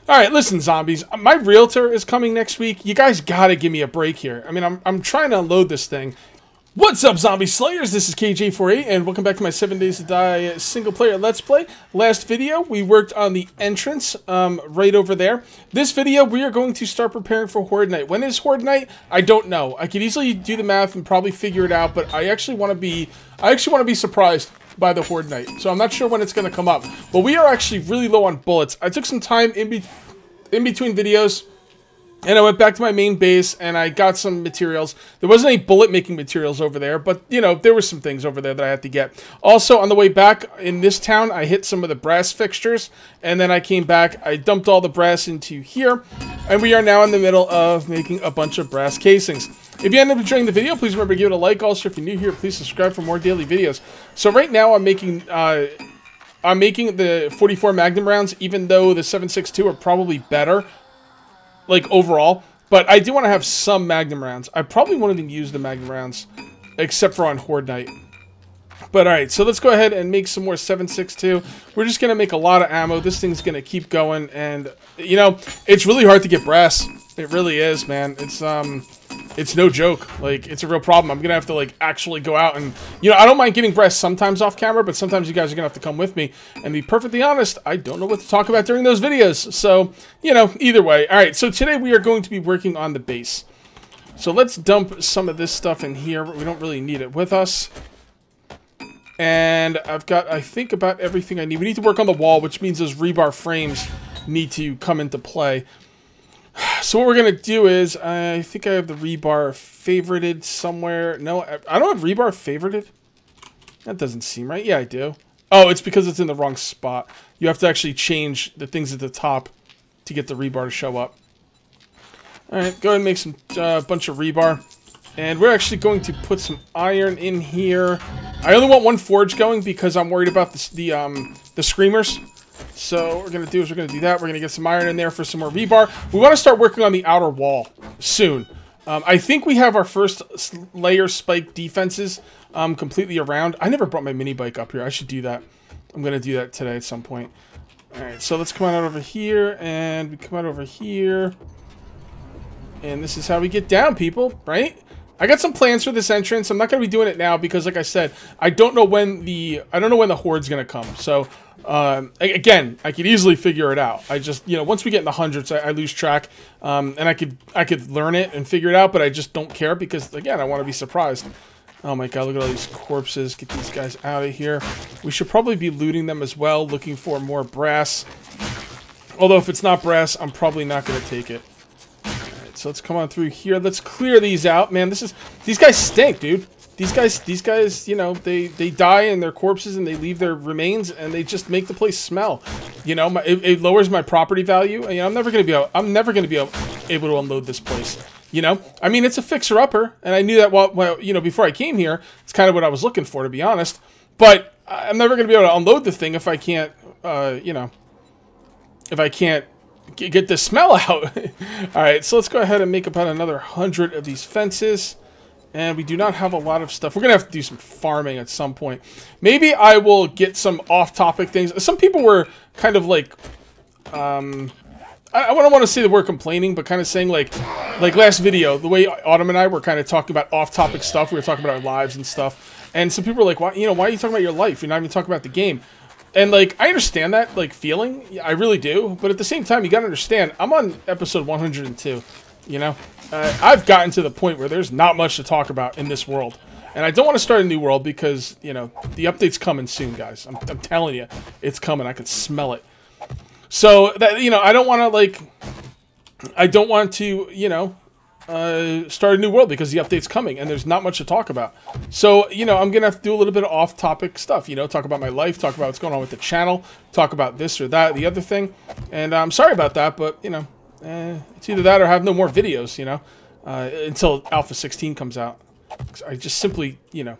Alright, listen, zombies. My realtor is coming next week. You guys gotta give me a break here. I mean, I'm trying to unload this thing. What's up, Zombie Slayers? This is KJ48, and welcome back to my 7 Days to Die single-player Let's Play. Last video, we worked on the entrance right over there. This video, we are going to start preparing for Horde Night. When is Horde Night? I don't know. I could easily do the math and probably figure it out, but I actually want to be surprised by the Horde Night, so I'm not sure when it's going to come up. But we are actually really low on bullets. I took some time in between videos, and I went back to my main base, and I got some materials. There wasn't any bullet-making materials over there, but, you know, there were some things over there that I had to get. Also, on the way back in this town, I hit some of the brass fixtures, and then I came back, I dumped all the brass into here, and we are now in the middle of making a bunch of brass casings. If you end up enjoying the video, please remember to give it a like. Also, if you're new here, please subscribe for more daily videos. So right now, I'm making the 44 Magnum rounds, even though the 7.62 are probably better, like, overall. But I do want to have some Magnum rounds. I probably won't even use the Magnum rounds, except for on Horde Night. But alright, so let's go ahead and make some more 7.62. We're just going to make a lot of ammo. This thing's going to keep going, and, you know, it's really hard to get brass. It really is, man. It's no joke. Like, it's a real problem. I'm gonna have to, like, actually go out and, you know, I don't mind getting brass sometimes off camera, but sometimes you guys are gonna have to come with me. And to be perfectly honest, I don't know what to talk about during those videos. So, you know, either way. Alright, so today we are going to be working on the base. So let's dump some of this stuff in here. We don't really need it with us. And I've got, I think, about everything I need. We need to work on the wall, which means those rebar frames need to come into play. So what we're going to do is, I think I have the rebar favorited somewhere. No, I don't have rebar favorited. That doesn't seem right. Yeah, I do. Oh, it's because it's in the wrong spot. You have to actually change the things at the top to get the rebar to show up. Alright, go ahead and make some bunch of rebar. And we're actually going to put some iron in here. I only want one forge going because I'm worried about the screamers. So what we're going to do is we're going to do that. We're going to get some iron in there for some more rebar. We want to start working on the outer wall soon. I think we have our first layer spike defenses completely around. I never brought my mini bike up here. I should do that. I'm going to do that today at some point. Alright, so let's come on out over here, and we come out over here. And this is how we get down, people, right? I got some plans for this entrance. I'm not going to be doing it now because, like I said, I don't know when the Horde's going to come. So, again, I could easily figure it out. I just, you know, once we get in the hundreds, I lose track. And I could learn it and figure it out, but I just don't care because, again, I want to be surprised. Oh my god, look at all these corpses. Get these guys out of here. We should probably be looting them as well, looking for more brass. Although, if it's not brass, I'm probably not going to take it. So let's come on through here. Let's clear these out, man. These guys stink, dude. These guys, you know, they die in their corpses and they leave their remains and they just make the place smell. You know, it lowers my property value. You know, I'm never gonna be able to unload this place. You know, I mean, it's a fixer-upper, and I knew that well, you know, before I came here. It's kind of what I was looking for, to be honest. But I'm never gonna be able to unload the thing if I can't, you know, if I can't get the smell out. Alright, so let's go ahead and make about another 100 of these fences. And we do not have a lot of stuff. We're going to have to do some farming at some point. Maybe I will get some off-topic things. Some people were kind of like, I don't want to say that we're complaining, but kind of saying like last video, the way Autumn and I were kind of talking about off-topic stuff. We were talking about our lives and stuff. And some people were like, why are you talking about your life? You're not even talking about the game. And, like, I understand that, like, feeling. I really do. But at the same time, you gotta understand, I'm on episode 102, you know? I've gotten to the point where there's not much to talk about in this world. And I don't want to start a new world because, you know, the update's coming soon, guys. I'm telling you, it's coming. I can smell it. So, that, you know, I don't want to, like, you know, start a new world because the update's coming and there's not much to talk about. So, you know, I'm gonna have to do a little bit of off-topic stuff, you know, talk about my life, talk about what's going on with the channel, talk about this or that, the other thing. And I'm sorry about that, but, you know, it's either that or have no more videos, you know, until Alpha 16 comes out. I just simply, you know,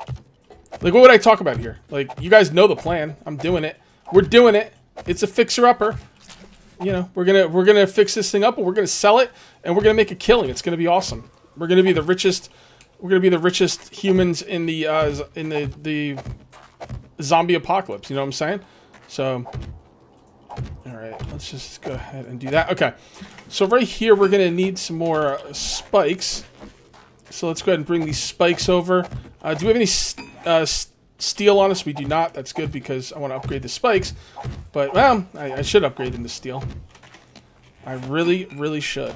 like, what would I talk about here? Like, you guys know the plan. I'm doing it. We're doing it. It's a fixer-upper. You know, we're gonna fix this thing up, and we're gonna sell it, and we're gonna make a killing. It's gonna be awesome. We're gonna be the richest. We're gonna be the richest humans in the zombie apocalypse. You know what I'm saying? So, Alright, let's just go ahead and do that. Okay, so right here we're going to need some more spikes. So let's go ahead and bring these spikes over. Do we have any steel on us? We do not. That's good because I want to upgrade the spikes. But, well, I should upgrade them to steel. I really, really should.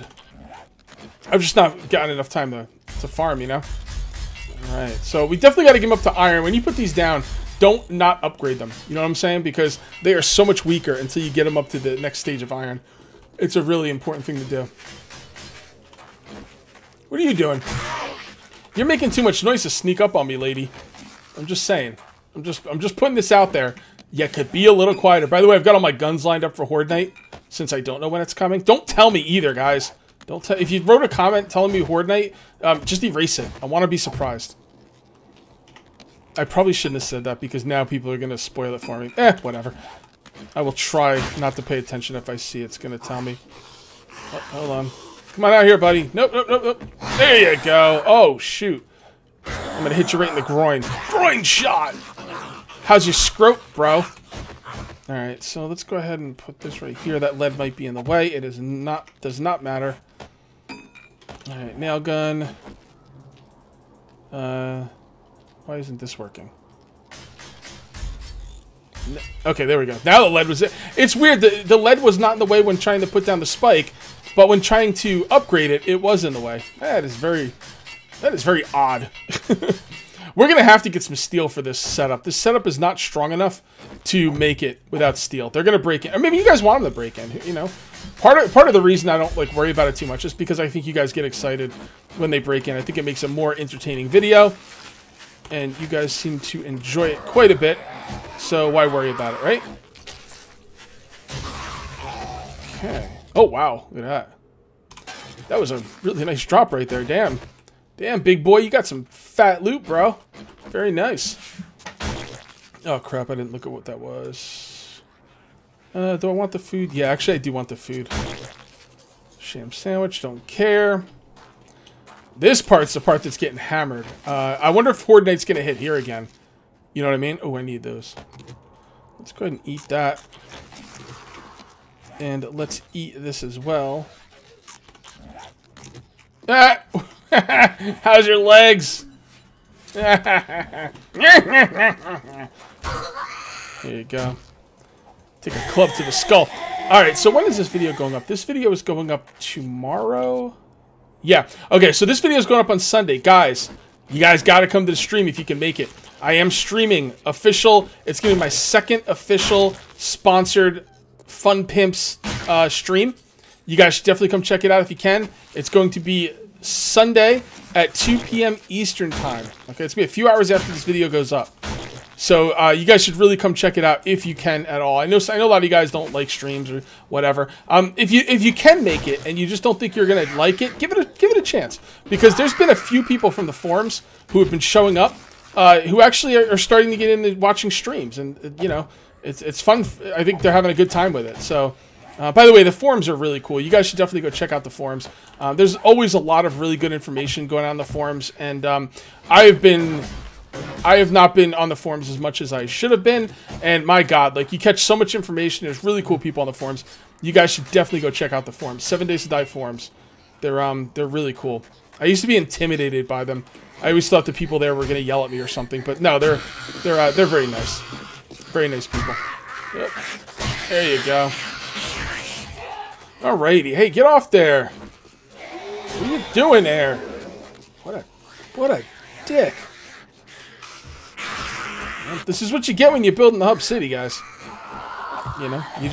I've just not gotten enough time to farm, you know? Alright, so we definitely got to get them up to iron. When you put these down, don't not upgrade them. You know what I'm saying? Because they are so much weaker until you get them up to the next stage of iron. It's a really important thing to do. What are you doing? You're making too much noise to sneak up on me, lady. I'm just saying. I'm just putting this out there. You could be a little quieter. By the way, I've got all my guns lined up for Horde Night, since I don't know when it's coming. Don't tell me either, guys. Don't tell. If you wrote a comment telling me Horde Night, just erase it. I want to be surprised. I probably shouldn't have said that because now people are going to spoil it for me. Whatever. I will try not to pay attention if I see it's going to tell me. Oh, hold on. Come on out here, buddy. Nope, nope, nope, nope. There you go. Oh, shoot. I'm going to hit you right in the groin. Groin shot! How's your scrote, bro? Alright, so let's go ahead and put this right here. That lead might be in the way. It is not, does not matter. Alright, nail gun. Why isn't this working? Okay, there we go. Now the lead was it. It's weird. The lead was not in the way when trying to put down the spike, but when trying to upgrade it, it was in the way. That is very odd. We're going to have to get some steel for this setup. This setup is not strong enough to make it without steel. They're going to break in. Or maybe you guys want them to break in, you know. Part of the reason I don't like worry about it too much is because I think you guys get excited when they break in. I think it makes a more entertaining video. And you guys seem to enjoy it quite a bit. So why worry about it, right? Okay. Oh, wow. Look at that. That was a really nice drop right there. Damn. Damn, big boy. You got some fat loot, bro. Very nice. Oh, crap. I didn't look at what that was. Do I want the food? Yeah, actually, I do want the food. Sham sandwich. Don't care. This part's the part that's getting hammered. I wonder if Horde Night's going to hit here again. You know what I mean? Oh, I need those. Let's go ahead and eat that. And let's eat this as well. Ah! How's your legs? There you go. Take a club to the skull. Alright, so when is this video going up? This video is going up tomorrow? Yeah. Okay, so this video is going up on Sunday. Guys, you guys got to come to the stream if you can make it. I am streaming official. It's going to be my second official sponsored Fun Pimps stream. You guys should definitely come check it out if you can. It's going to be Sunday at 2 p.m. Eastern time. Okay, it's going to be a few hours after this video goes up. So you guys should really come check it out if you can at all. I know a lot of you guys don't like streams or whatever. If you can make it and you just don't think you're gonna like it, give it a chance, because there's been a few people from the forums who have been showing up who actually are starting to get into watching streams, and you know it's fun. I think they're having a good time with it. So. By the way, the forums are really cool. You guys should definitely go check out the forums. There's always a lot of really good information going on in the forums, and I have not been on the forums as much as I should have been, and my God, like, you catch so much information. There's really cool people on the forums. You guys should definitely go check out the forums. 7 Days to Die forums. They're really cool. I used to be intimidated by them. I always thought the people there were gonna yell at me or something, but no, they're very nice. Very nice people. Yep. There you go. Alrighty, hey, get off there. What are you doing there? What a dick. This is what you get when you build in the hub city, guys. You know, you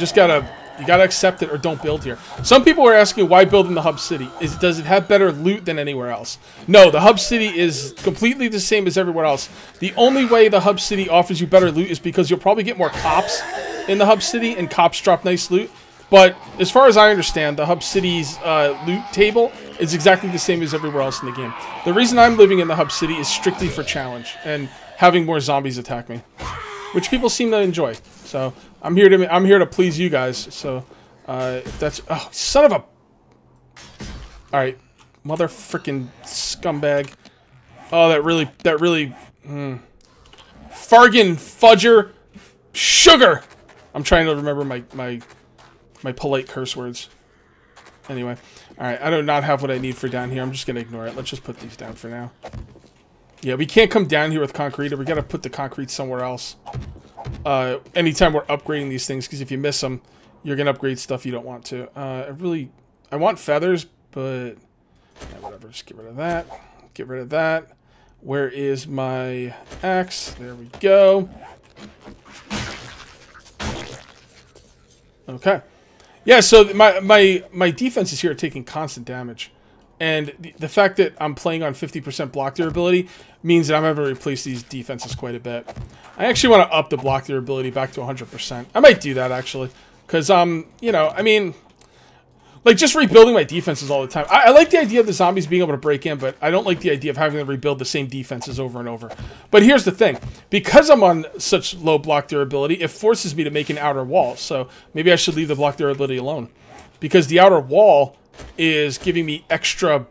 gotta accept it or don't build here. Some people are asking why build in the hub city. Does it have better loot than anywhere else? No, the hub city is completely the same as everywhere else. The only way the hub city offers you better loot is because you'll probably get more cops in the hub city, and cops drop nice loot. But as far as I understand, the hub city's loot table is exactly the same as everywhere else in the game. The reason I'm living in the hub city is strictly for challenge and having more zombies attack me, which people seem to enjoy. So I'm here to please you guys. So if that's son of a, all right, mother frickin' scumbag. Oh, that really fargan fudger sugar. I'm trying to remember my my polite curse words. Anyway, all right, I do not have what I need for down here. I'm just going to ignore it. Let's just put these down for now. Yeah, we can't come down here with concrete, or we got to put the concrete somewhere else. Anytime we're upgrading these things, because if you miss them, you're going to upgrade stuff you don't want to. I want feathers, but yeah, whatever. Just get rid of that. Get rid of that. Where is my axe? There we go. Okay. Yeah, so my defenses here are taking constant damage. And the fact that I'm playing on 50% block durability means that I'm having to replace these defenses quite a bit. I actually want to up the block durability back to 100%. I might do that, actually. Because, you know, I mean, like, just rebuilding my defenses all the time. I like the idea of the zombies being able to break in, but I don't like the idea of having to rebuild the same defenses over and over. But here's the thing. Because I'm on such low block durability, it forces me to make an outer wall. So maybe I should leave the block durability alone. Because the outer wall is giving me extra...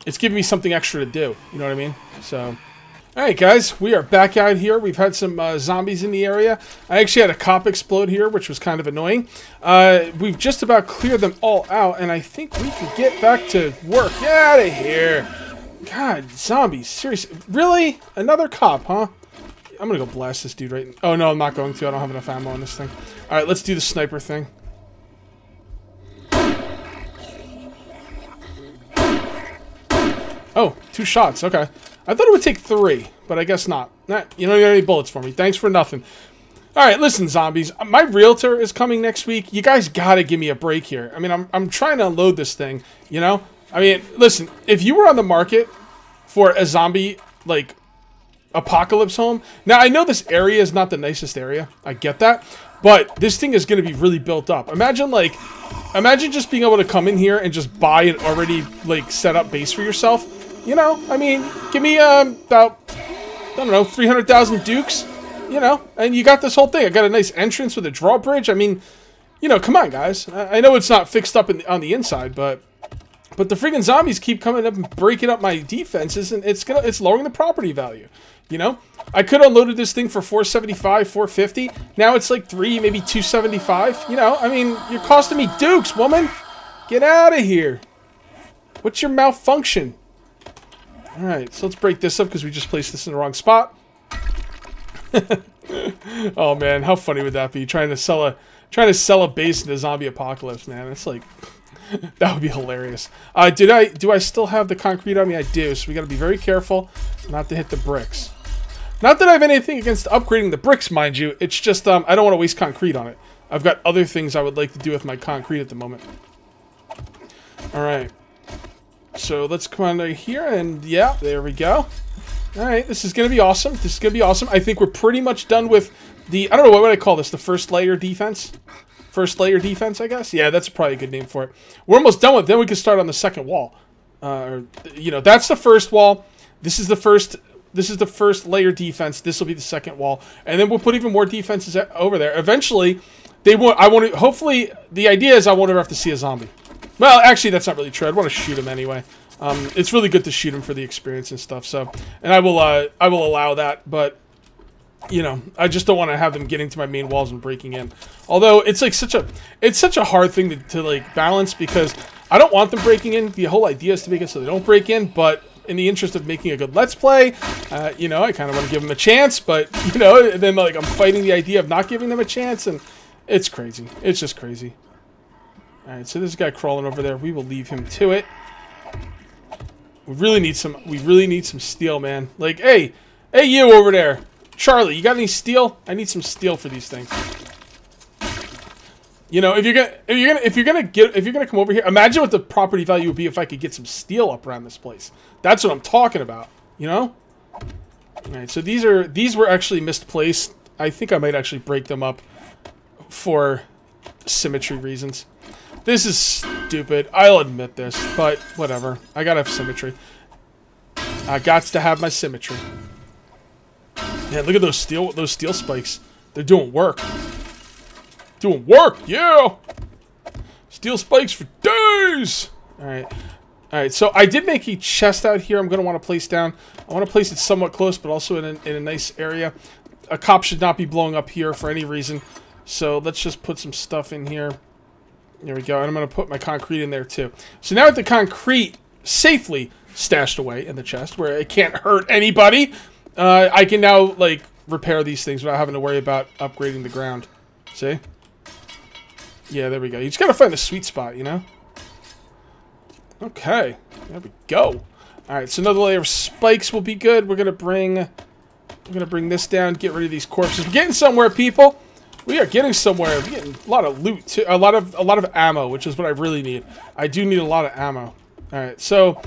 It's giving me something extra to do. You know what I mean? So... Alright guys, we are back out here. We've had some zombies in the area. I actually had a cop explode here, which was kind of annoying. We've just about cleared them all out, and I think we can get back to work. Get out of here! God, zombies, seriously. Really? Another cop, huh? I'm gonna go blast this dude right now. Oh no, I'm not going to. I don't have enough ammo on this thing. Alright, let's do the sniper thing. Oh, 2 shots, okay. I thought it would take 3, but I guess not. Nah, you don't get any bullets for me. Thanks for nothing. Alright, listen, zombies. My realtor is coming next week. You guys gotta give me a break here. I mean, I'm trying to unload this thing, you know? I mean, listen, if you were on the market for a zombie, like, apocalypse home... Now, I know this area is not the nicest area. I get that. But this thing is going to be really built up. Imagine just being able to come in here and just buy an already, like, set up base for yourself. You know, I mean, give me, about, I don't know, 300,000 dukes, you know, and you got this whole thing. I got a nice entrance with a drawbridge. I mean, you know, come on, guys. I know it's not fixed up on the inside, but the freaking zombies keep coming up and breaking up my defenses, and it's lowering the property value, you know? I could have unloaded this thing for 475, 450. Now it's like 3, maybe 275, you know? I mean, you're costing me dukes, woman. Get out of here. What's your malfunction? Alright, so let's break this up because we just placed this in the wrong spot. Oh man, how funny would that be? Trying to sell a base in the zombie apocalypse, man. It's like that would be hilarious. Do I still have the concrete on me? I do, so we gotta be very careful not to hit the bricks. Not that I have anything against upgrading the bricks, mind you. It's just I don't want to waste concrete on it. I've got other things I would like to do with my concrete at the moment. Alright. So let's come on right here, and yeah, there we go. Alright, this is going to be awesome. This is going to be awesome. I think we're pretty much done with the, I don't know, what would I call this? The first layer defense? First layer defense, I guess? Yeah, that's probably a good name for it. We're almost done with it. Then we can start on the second wall. You know, that's the first wall. This is the first layer defense. This will be the second wall. And then we'll put even more defenses over there. Eventually, hopefully, the idea is I won't ever have to see a zombie. Well, actually, that's not really true. I'd want to shoot him anyway. It's really good to shoot him for the experience and stuff. So, and I will allow that. But, you know, I just don't want to have them getting to my main walls and breaking in. Although it's like such a hard thing to like balance, because I don't want them breaking in. The whole idea is to make it so they don't break in. But in the interest of making a good Let's Play, you know, I kind of want to give them a chance. But you know, then like I'm fighting the idea of not giving them a chance, and it's crazy. It's just crazy. Alright, so this guy crawling over there, we will leave him to it. We really need some steel, man. Like, hey you over there. Charlie, you got any steel? I need some steel for these things. You know, if you're gonna come over here, imagine what the property value would be if I could get some steel up around this place. That's what I'm talking about, you know? Alright, so these were actually misplaced. I think I might actually break them up for symmetry reasons. This is stupid. I'll admit this, but whatever. I gotta have symmetry. I gots to have my symmetry. Man, look at those steel spikes. They're doing work. Doing work, yeah! Steel spikes for days! Alright. Alright, so I did make a chest out here I'm going to want to place down. I want to place it somewhat close, but also in a nice area. A cop should not be blowing up here for any reason. So let's just put some stuff in here. There we go. And I'm going to put my concrete in there too. So now with the concrete safely stashed away in the chest where it can't hurt anybody, I can now, like, repair these things without having to worry about upgrading the ground. See? Yeah, there we go. You just got to find the sweet spot, you know? Okay. There we go. Alright, so another layer of spikes will be good. We're gonna bring this down, get rid of these corpses. We're getting somewhere, people. We are getting somewhere. We're getting a lot of loot too. A lot of ammo, which is what I really need. I do need a lot of ammo. Alright, so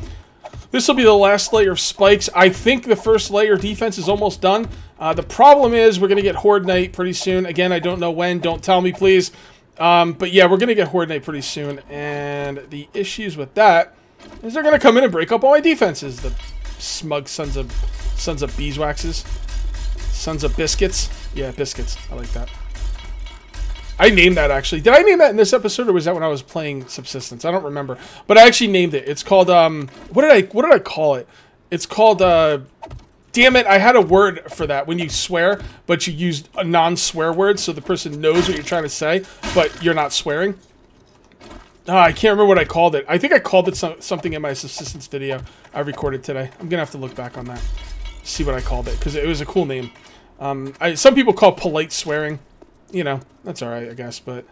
this will be the last layer of spikes. I think the first layer defense is almost done. The problem is we're gonna get Horde Night pretty soon. Again, I don't know when. Don't tell me, please. But yeah, we're gonna get Horde Night pretty soon, and the issues with that is they're gonna come in and break up all my defenses. The smug sons of beeswaxes, sons of biscuits. Yeah, biscuits. I like that. I named that actually. Did I name that in this episode, or was that when I was playing Subsistence? I don't remember, but I actually named it. It's called what did I call it? It's called damn it, I had a word for that when you swear, but you used a non-swear word so the person knows what you're trying to say, but you're not swearing. I can't remember what I called it. I think I called it something in my Subsistence video I recorded today. I'm going to have to look back on that, see what I called it, because it was a cool name. Some people call polite swearing. You know, that's alright, I guess, but...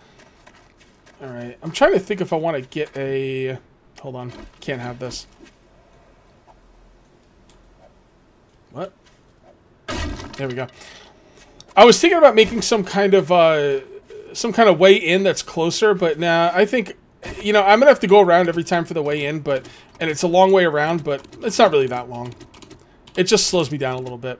Alright, I'm trying to think if I want to get a... Hold on, can't have this. What? There we go. I was thinking about making some kind of way in that's closer, but nah, I think, you know, I'm gonna have to go around every time for the way in, and it's a long way around, but it's not really that long. It just slows me down a little bit,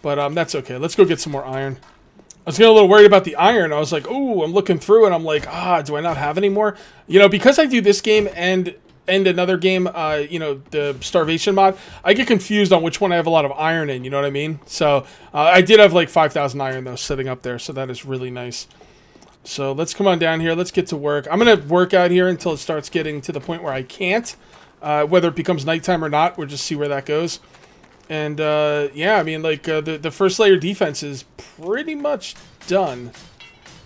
but that's okay. Let's go get some more iron. I was getting a little worried about the iron. I was like, oh, I'm looking through, and I'm like, do I not have any more? You know, because I do this game and another game, you know, the Starvation mod, I get confused on which one I have a lot of iron in, you know what I mean? So, I did have like 5,000 iron, though, sitting up there, so that is really nice. So, let's come on down here. Let's get to work. I'm going to work out here until it starts getting to the point where I can't. Whether it becomes nighttime or not, we'll just see where that goes. And, yeah, I mean, like, the first layer defense is pretty much done.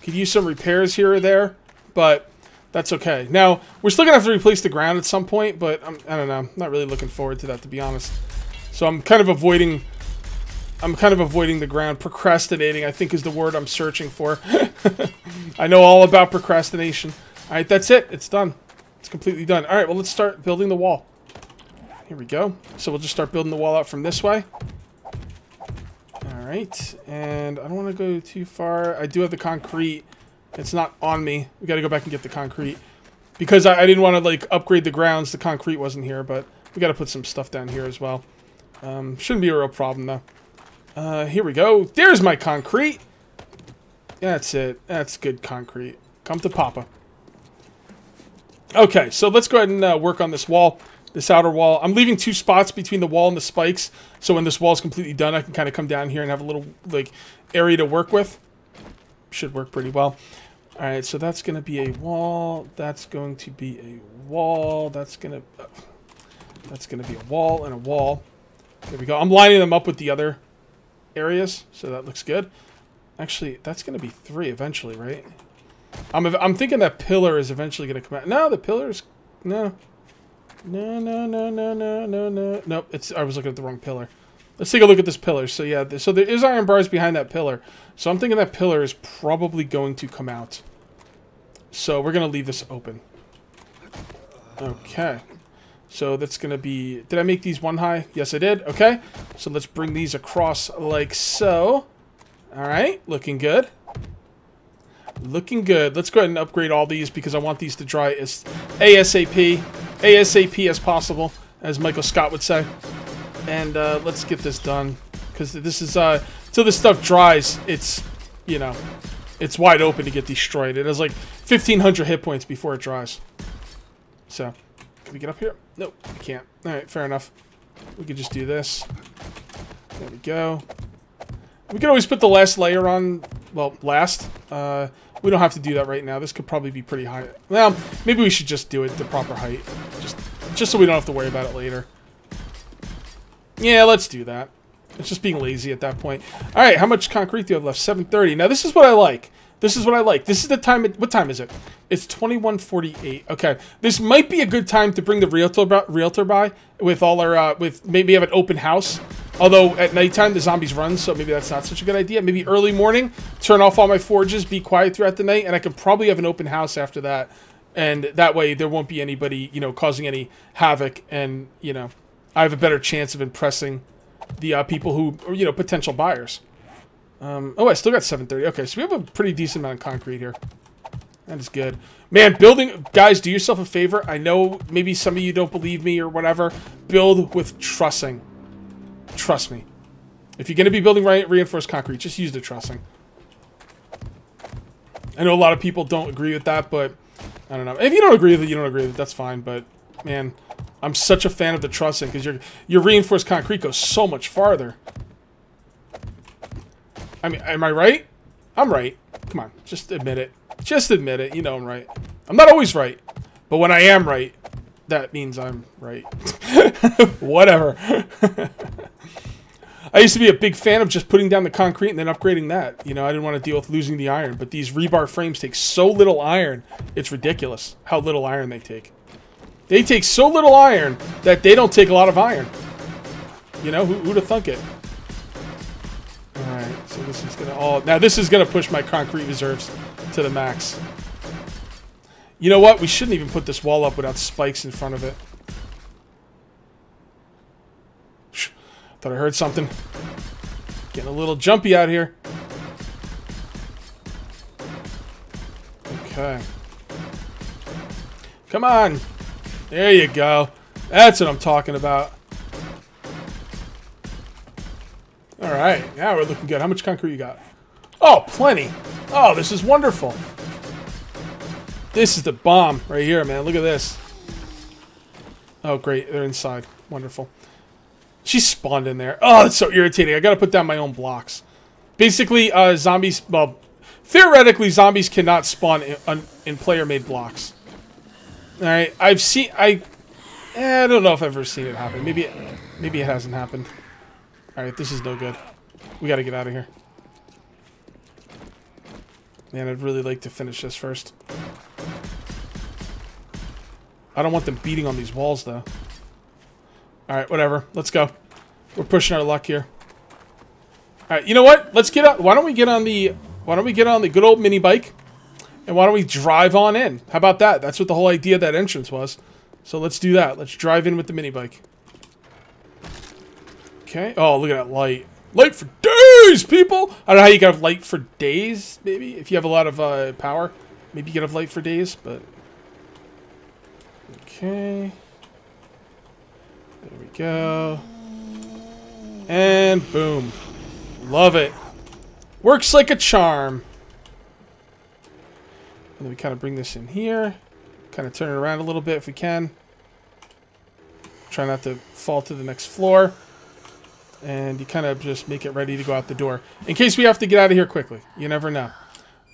Could use some repairs here or there, but... That's okay. Now, we're still going to have to replace the ground at some point, but I don't know. I'm not really looking forward to that, to be honest. So I'm kind of avoiding the ground. Procrastinating, I think, is the word I'm searching for. I know all about procrastination. All right, that's it. It's done. It's completely done. All right, well, let's start building the wall. Here we go. So we'll just start building the wall out from this way. All right, and I don't want to go too far. I do have the concrete. It's not on me. We got to go back and get the concrete. Because I didn't want to, like, upgrade the grounds. The concrete wasn't here, but we got to put some stuff down here as well. Shouldn't be a real problem, though. Here we go. There's my concrete. That's it. That's good concrete. Come to Papa. Okay, so let's go ahead and work on this wall. This outer wall. I'm leaving 2 spots between the wall and the spikes. So when this wall is completely done, I can kind of come down here and have a little, like, area to work with. Should work pretty well. Alright, so that's going to be a wall. That's going to be a wall. That's going to be a wall and a wall. There we go. I'm lining them up with the other areas, so that looks good. Actually, that's going to be 3 eventually, right? I'm thinking that pillar is eventually going to come out. No, the pillar's... No. No. Nope, I was looking at the wrong pillar. Let's take a look at this pillar. So yeah, so there is iron bars behind that pillar. So I'm thinking that pillar is probably going to come out. So we're going to leave this open. Okay. So that's going to be... Did I make these 1 high? Yes, I did. Okay. So let's bring these across like so. Alright. Looking good. Looking good. Let's go ahead and upgrade all these because I want these to dry as ASAP. ASAP as possible, as Michael Scott would say. And let's get this done, because this is till this stuff dries, it's, you know, it's wide open to get destroyed. It has like 1,500 hit points before it dries. So, can we get up here? Nope, we can't. All right, fair enough. We could just do this. There we go. We can always put the last layer on. Well, last. We don't have to do that right now. This could probably be pretty high. Well, maybe we should just do it the proper height, just so we don't have to worry about it later. Yeah, let's do that. It's just being lazy at that point. Alright, how much concrete do you have left? 730. Now, this is what I like. This is what I like. This is the time. What time is it? It's 21:48. Okay, this might be a good time to bring the realtor by with all our with maybe have an open house. Although at nighttime the zombies run, so maybe that's not such a good idea. Maybe early morning, turn off all my forges, be quiet throughout the night, and I could probably have an open house after that. And that way there won't be anybody, you know, causing any havoc, and you know, I have a better chance of impressing the people who, or, you know, potential buyers. Oh, I still got 730. Okay, so we have a pretty decent amount of concrete here. That is good. Man, building... Guys, do yourself a favor. I know maybe some of you don't believe me or whatever. Build with trussing. Trust me. If you're going to be building reinforced concrete, just use the trussing. I know a lot of people don't agree with that, but... I don't know. If you don't agree with it, you don't agree with it. That's fine, but... Man, I'm such a fan of the trussing, because your reinforced concrete goes so much farther. I mean, am I right? I'm right. Come on, just admit it. Just admit it. You know I'm right. I'm not always right. But when I am right, that means I'm right. Whatever. I used to be a big fan of just putting down the concrete and then upgrading that. You know, I didn't want to deal with losing the iron. But these rebar frames take so little iron. It's ridiculous how little iron they take. They take so little iron that they don't take a lot of iron. You know, who'd have thunk it? Alright, so this is gonna all... Now this is gonna push my concrete reserves to the max. You know what? We shouldn't even put this wall up without spikes in front of it. Thought I heard something. Getting a little jumpy out here. Okay. Come on! There you go. That's what I'm talking about. Alright, now we're looking good. How much concrete you got? Oh, plenty. Oh, this is wonderful. This is the bomb right here, man. Look at this. Oh, great. They're inside. Wonderful. She spawned in there. Oh, that's so irritating. I gotta put down my own blocks. Basically, zombies... Well, theoretically, zombies cannot spawn in player-made blocks. Alright, I've seen... I don't know if I've ever seen it happen. Maybe it hasn't happened. Alright, this is no good. We gotta get out of here. Man, I'd really like to finish this first. I don't want them beating on these walls, though. Alright, whatever. Let's go. We're pushing our luck here. Alright, you know what? Let's get up. Why don't we get on the good old mini bike? And why don't we drive on in? How about that? That's what the whole idea of that entrance was. So let's do that. Let's drive in with the mini bike. Okay. Oh, look at that light. Light for days, people! I don't know how you can have light for days, maybe? If you have a lot of power. Maybe you can have light for days, but... Okay. There we go. And boom. Love it. Works like a charm. And then we kind of bring this in here. Kind of turn it around a little bit if we can. Try not to fall to the next floor. And you kind of just make it ready to go out the door. In case we have to get out of here quickly. You never know.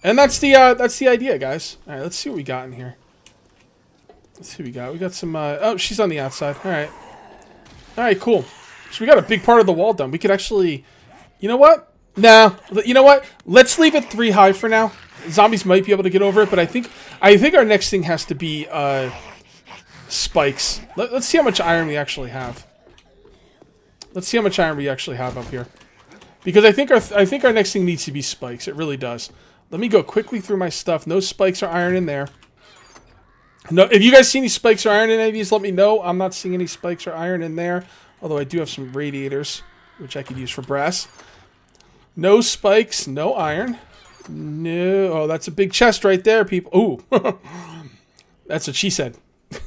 And that's the idea, guys. Alright, let's see what we got in here. Let's see what we got. We got some... oh, she's on the outside. Alright. Alright, cool. So we got a big part of the wall done. We could actually... You know what? Nah. You know what? Let's leave it 3 high for now. Zombies might be able to get over it, but I think our next thing has to be spikes. Let's see how much iron we actually have. Let's see how much iron we actually have up here. Because I think our next thing needs to be spikes. It really does. Let me go quickly through my stuff. No spikes or iron in there. No, if you guys see any spikes or iron in any of these, let me know. I'm not seeing any spikes or iron in there. Although I do have some radiators, which I could use for brass. No spikes, no iron. No. Oh, that's a big chest right there, people. Ooh. That's what she said.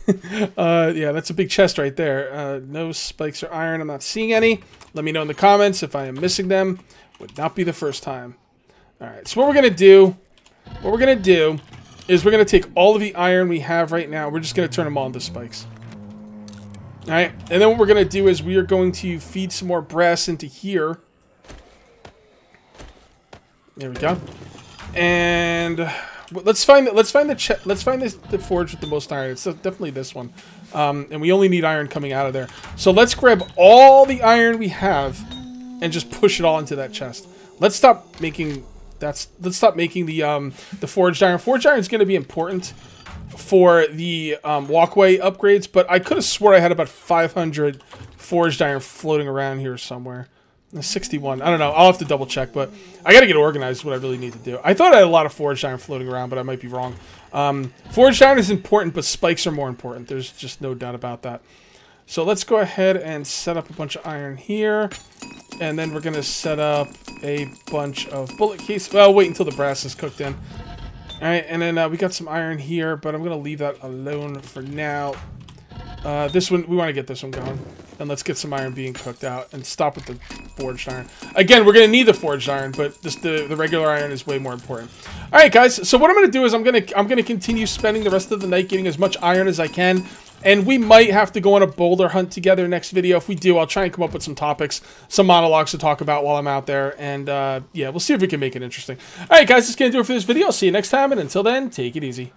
Yeah, that's a big chest right there. No spikes or iron. I'm not seeing any. Let me know in the comments if I am missing them. Would not be the first time. Alright, so what we're going to do... is we're going to take all of the iron we have right now. We're just going to turn them all into spikes. Alright, and then what we're going to do is we are going to feed some more brass into here. There we go. And let's find the forge with the most iron. It's definitely this one. And we only need iron coming out of there. So let's grab all the iron we have and just push it all into that chest. Let's stop making let's stop making the forged iron. Forged iron is going to be important for the walkway upgrades, but I could have swore I had about 500 forged iron floating around here somewhere. 61. I don't know. I'll have to double check, but I got to get organized. What I really need to do. I thought I had a lot of forged iron floating around, but I might be wrong. Forged iron is important, but spikes are more important. There's just no doubt about that. So let's go ahead and set up a bunch of iron here, and then we're gonna set up a bunch of bullet cases. Well, wait until the brass is cooked in. All right, and then we got some iron here, but I'm gonna leave that alone for now. This one, we want to get this one going. And let's get some iron being cooked out and stop with the forged iron. Again, we're going to need the forged iron, but just the regular iron is way more important. All right, guys. So what I'm going to do is I'm going to continue spending the rest of the night getting as much iron as I can. And we might have to go on a boulder hunt together next video. If we do, I'll try and come up with some topics, some monologues to talk about while I'm out there. And yeah, we'll see if we can make it interesting. All right, guys. That's going to do it for this video. I'll see you next time. And until then, take it easy.